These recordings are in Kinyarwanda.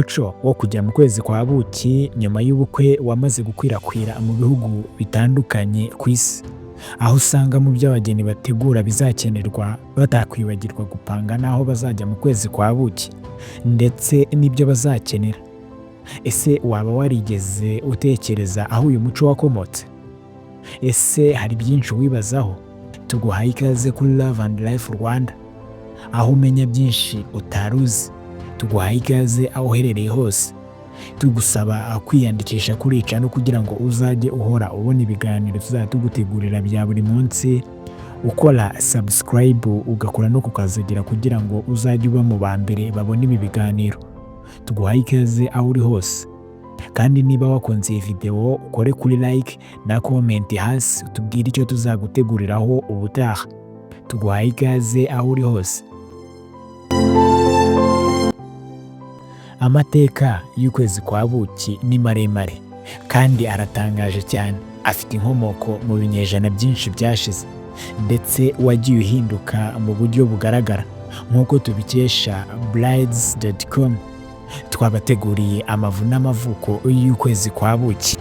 umuco wo kujya mu kwezi kwa buki nyuma y'ubukwe wamaze gukwirakwira mu bihugu bitandukanye ku isi, aho usanga mu byo abageni bategura bizakenerwa batakwibagirwa gupanga n'aho bazajya mu kwezi kwa buki ndetse n'ibyo bazakenera. Ese waba warigeze utekereza aho uyu muco wakomotse? Ese hari byinshi wibazaho? Tuguhaye ikaze kuri Love and Life Rwanda, aho umenya byinshi utaruzi. Tuguhaye ikaze aho uherereye hose. Tugusaba kwiyandikisha kuri icyo kugira ngo uzajye uhora ubona ibiganiro tuzajya tugutegurira bya buri munsi, ukora subscribe ugakora no kukazogera kugira ngo uzajye uba mu ba mbere babona ibi biganiro. Tuguhaye ikaze aho uri hose, kandi niba wakunze iyi video ukore kuri like na comment hasi utubwire icyo tuzaguteguriraho ubutaha. Tuguhaye ikaze aho uri hose. Amateka y'ukwezi kwa buki ni maremare kandi aratangaje cyane, afite inkomoko mu binyejana byinshi byashize ndetse wagiye uhinduka mu buryo bugaragara nk'uko tubikesha brides.com. Twabateguriye amavu n'amavuko y'ukwezi kwa buki.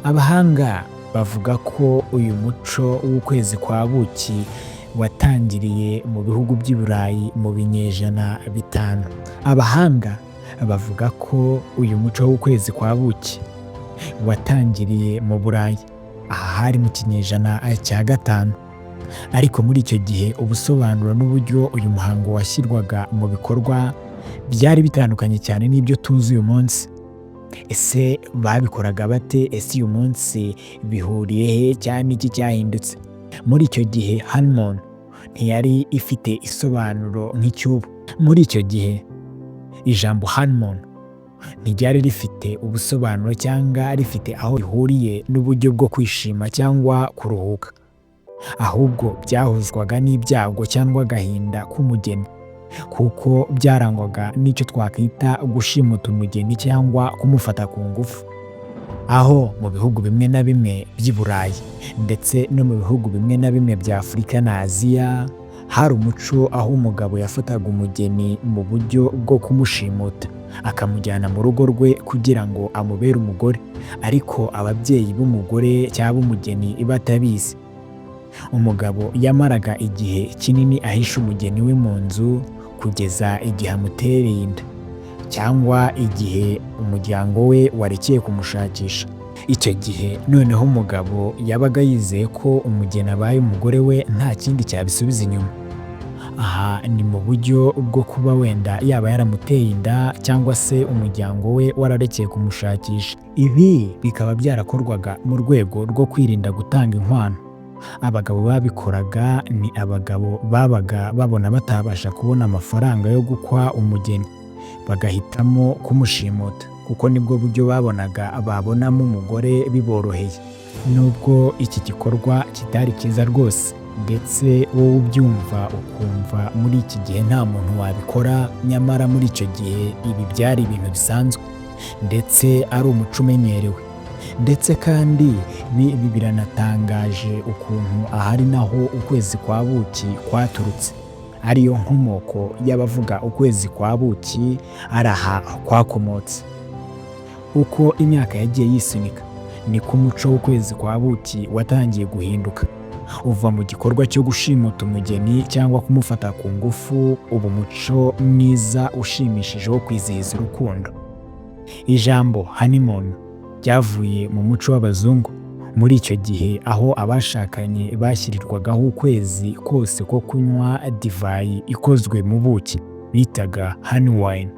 Abahanga bavuga ko uyu muco w'ukwezi kwa buki watangiriye mu bihugu by'i Burayi mu binyejana bitanu. Abahanga bavuga ko uyu muco w'ukwezi kwa buki watangiriye mu Burayi, aha hari mu kinyejana cya gatanu. Ariko muri icyo gihe ubusobanuro n'uburyo uyu muhango washyirwaga mu bikorwa byari bitandukanye cyane n'ibyo tuzi uyu munsi. Ese babikoraga bate? Ese uyu munsi bihuriye he cyane iki cyahindutse? Muri icyo gihe honeymoon ntiyari ifite isobanuro nk'icyubu. Muri icyo gihe ijambo honeymoon ntiryari rifite ubusobanuro cyangwa rifite aho rihuriye n'uburyo bwo kwishima cyangwa kuruhuka, ahubwo byahuzwaga n'ibyago cyangwa agahinda k'umugeni, kuko byarangwaga n'icyo twakwita gushimuta umugeni cyangwa kumufata ku ngufu. Aho mu bihugu bimwe na bimwe by'i Burayi ndetse no mu bihugu bimwe na bimwe bya Afurika na Aziya hari umuco aho umugabo yafataga umugeni mu buryo bwo kumushimuta akamujyana mu rugo rwe kugira ngo amubere umugore, ariko ababyeyi b'umugore cyangwa umugeni batabizi. Umugabo yamaraga igihe kinini ahisha umugeni we mu nzu kugeza igihe amutereye inda cyangwa igihe umuryango we warekeye kumushakisha. Icyo gihe noneho umugabo yabaga yizeye ko umugeni abaye umugore we nta kindi cyabisubiza inyuma. Aha ni mu buryo bwo kuba wenda yaba yaramuteye inda cyangwa se umuryango we wararekeye kumushakisha. Ibi bikaba byarakorwaga mu rwego rwo kwirinda gutanga inkwano. Abagabo babikoraga ni abagabo babaga babona batabasha kubona amafaranga yo gukwa umugeni, bagahitamo kumushimuta kuko nibwo buryo babonaga babonamo umugore biboroheye. Nubwo iki gikorwa kitari cyiza rwose ndetse wowe ubyumva ukumva muri iki gihe nta muntu wabikora, nyamara muri icyo gihe ibi byari ibintu bisanzwe ndetse ari umuco umenyerewe. Ndetse kandi biranatangaje ukuntu ahari naho ukwezi kwa buki kwaturutse, ariyo nkomoko y'abavuga ukwezi kwa buki ari aha kwakomotse. Uko imyaka yagiye yisunika niko umuco w'ukwezi kwa buki watangiye guhinduka, uva mu gikorwa cyo gushimuta umugeni cyangwa kumufata ku ngufu ubu umuco mwiza ushimishije wo kwizihiza urukundo. Ijambo honeymoon ryavuye mu muco w'abazungu muri icyo gihe, aho abashakanye bashyirirwagaho ukwezi kose ko kunywa divayi ikozwe mu buki bitaga honey wine.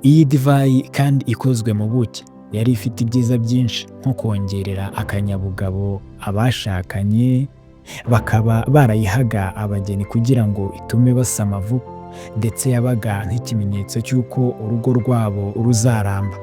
Iyi divayi kandi ikozwe mu buki yari ifite ibyiza byinshi nko kongerera akanyabugabo abashakanye, bakaba barayihaga abageni kugira ngo itume basama vuba, ndetse yabaga nk'ikimenyetso cy'uko urugo rwabo ruzaramba.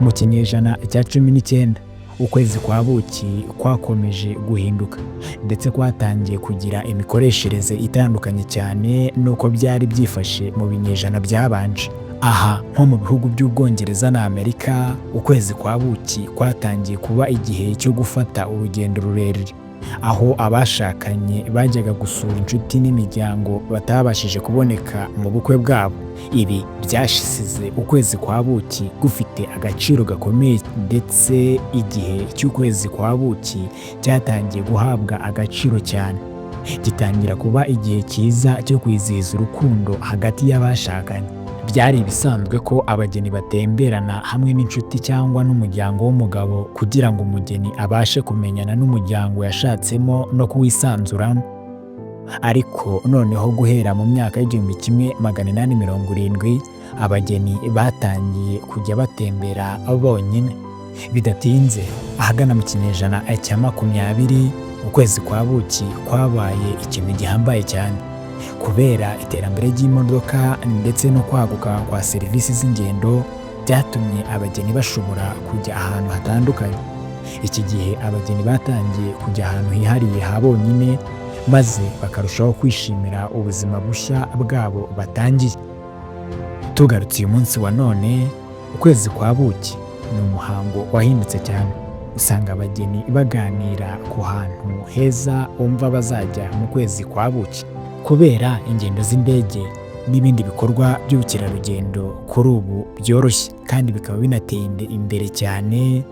Mu kinyejana cya 19 ukwezi kwa buki kwakomeje guhinduka ndetse kwatangiye kugira imikoreshereze itandukanye cyane nuko byari byifashe mu binyejana byabanje. Aha nko mu bihugu by'Ubwongereza na Amerika, ukwezi kwa buki kwatangiye kuba igihe cyo gufata urugendo rurerure aho abashakanye bajyaga gusura inshuti n'imiryango batabashije kuboneka mu bukwe bwabo. Ibi byashyize ukwezi kwa buki gufite agaciro gakomeye, ndetse igihe cy'ukwezi kwa buki cyatangiye guhabwa agaciro cyane. Gitangira kuba igihe cyiza cyo kwizihiza urukundo hagati y'abashakanye. Byari ibisanzwe ko abageni batemberana hamwe n'inshuti cyangwa n'umuryango w'umugabo kugira ngo umugeni abashe kumenyana n'umuryango yashatsemo no kuwisanzuramo. Ariko noneho guhera mu myaka y'1870 abageni batangiye kujya batembera bonyine. Bidatinze, ahagana mu kinyejana cya 20, ukwezi kwa buki kwabaye ikintu gihambaye cyane. Kubera iterambere ry'imodoka ndetse no kwaguka kwa serivisi z'ingendo, byatumye abageni bashobora kujya ahantu hatandukanye. Iki gihe abageni batangiye kujya ahantu hihariye ha bonyine, maze bakarushaho kwishimira ubuzima bushya bwabo batangiye. Tugarutse uyu munsi wa none, ukwezi kwa buki ni umuhango wahindutse cyane. Usanga abageni baganira ku hantu heza bumva bazajya mu kwezi kwa buki. Kubera ingendo z'indege n'ibindi bikorwa by'ubukerarugendo kuri ubu byoroshye kandi bikaba binateye imbere cyane,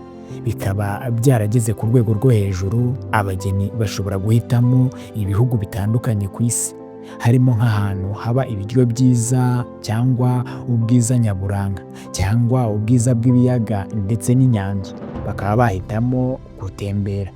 bikaba byarageze ku rwego rwo hejuru, abageni bashobora guhitamo ibihugu bitandukanye ku isi, harimo nk'ahantu haba ibiryo byiza cyangwa ubwiza nyaburanga cyangwa ubwiza bw'ibiyaga ndetse n'inyanja. Bakaba bahitamo gutembera.